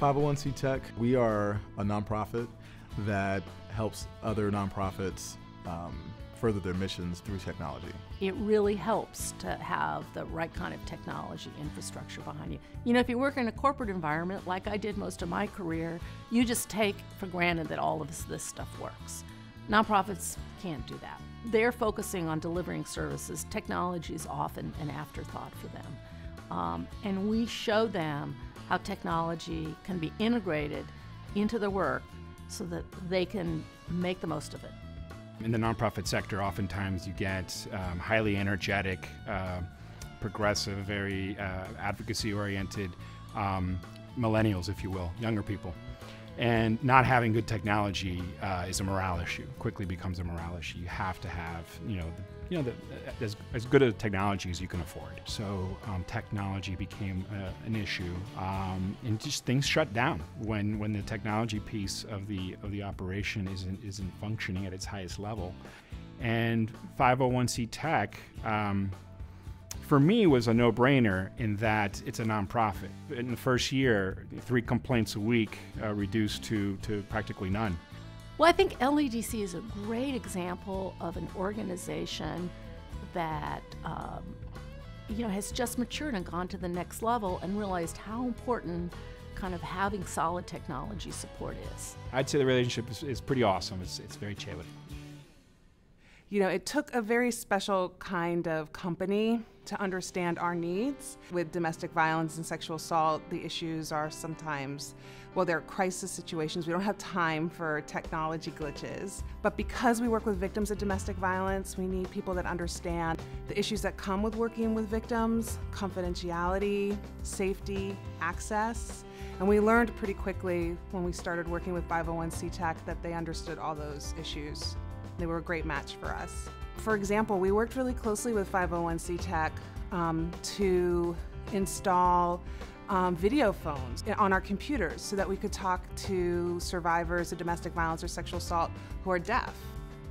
501cTECH, we are a nonprofit that helps other nonprofits further their missions through technology. It really helps to have the right kind of technology infrastructure behind you. You know, if you work in a corporate environment, like I did most of my career, you just take for granted that all of this stuff works. Nonprofits can't do that. They're focusing on delivering services. Technology is often an afterthought for them. And we show them how technology can be integrated into their work so that they can make the most of it. In the nonprofit sector, oftentimes you get highly energetic, progressive, very advocacy-oriented millennials, if you will, younger people. And not having good technology is a morale issue. Quickly becomes a morale issue. You have to have, as good a technology as you can afford. So technology became an issue, and just things shut down when the technology piece of the operation isn't functioning at its highest level. And 501cTECH, for me, was a no-brainer in that it's a nonprofit. In the first year, 3 complaints a week reduced to practically none. Well, I think LEDC is a great example of an organization that has just matured and gone to the next level and realized how important kind of having solid technology support is. I'd say the relationship is pretty awesome. It's very chévere. You know, it took a very special kind of company to understand our needs. With domestic violence and sexual assault, the issues are sometimes, well, they're crisis situations. We don't have time for technology glitches. But because we work with victims of domestic violence, we need people that understand the issues that come with working with victims, confidentiality, safety, access. And we learned pretty quickly when we started working with 501cTECH that they understood all those issues. They were a great match for us. For example, we worked really closely with 501cTECH to install video phones on our computers so that we could talk to survivors of domestic violence or sexual assault who are deaf.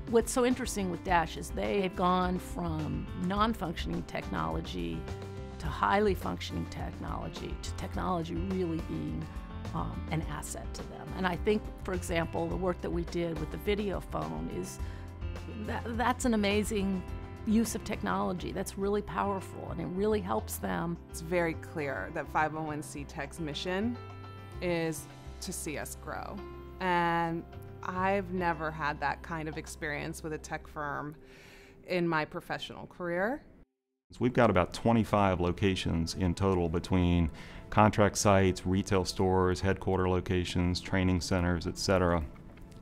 What's so interesting with Dash is they've gone from non-functioning technology to highly functioning technology, to technology really being an asset to them. And I think, for example, the work that we did with the video phone that's an amazing use of technology. That's really powerful, and it really helps them. It's very clear that 501cTECH's mission is to see us grow. And I've never had that kind of experience with a tech firm in my professional career. We've got about 25 locations in total between contract sites, retail stores, headquarter locations, training centers, etc.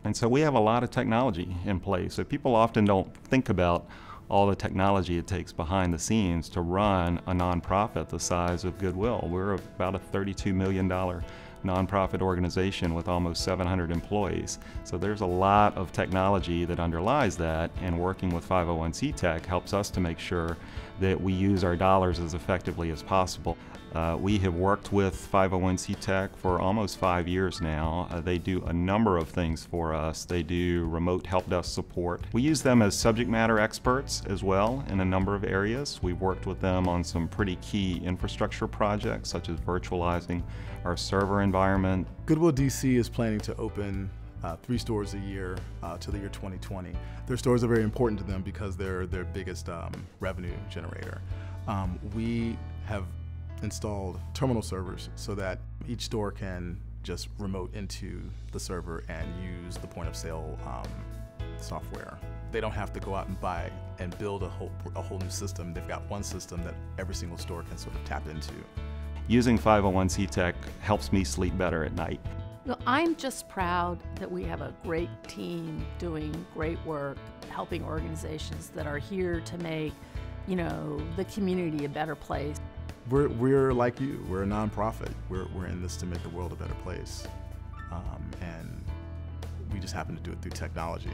And so we have a lot of technology in place. So people often don't think about all the technology it takes behind the scenes to run a nonprofit the size of Goodwill. We're about a $32 million nonprofit organization with almost 700 employees. So there's a lot of technology that underlies that, and working with 501cTECH helps us to make sure that we use our dollars as effectively as possible. We have worked with 501cTECH for almost 5 years now. They do a number of things for us. They do remote help desk support. We use them as subject matter experts as well in a number of areas. We've worked with them on some pretty key infrastructure projects, such as virtualizing our server environment. Goodwill DC is planning to open 3 stores a year to the year 2020. Their stores are very important to them because they're their biggest revenue generator. We have installed terminal servers so that each store can just remote into the server and use the point of sale software. They don't have to go out and buy and build a whole new system. They've got one system that every single store can sort of tap into. Using 501cTECH helps me sleep better at night. Well, I'm just proud that we have a great team doing great work, helping organizations that are here to make, the community a better place. We're like you. We're a nonprofit. We're in this to make the world a better place, and we just happen to do it through technology.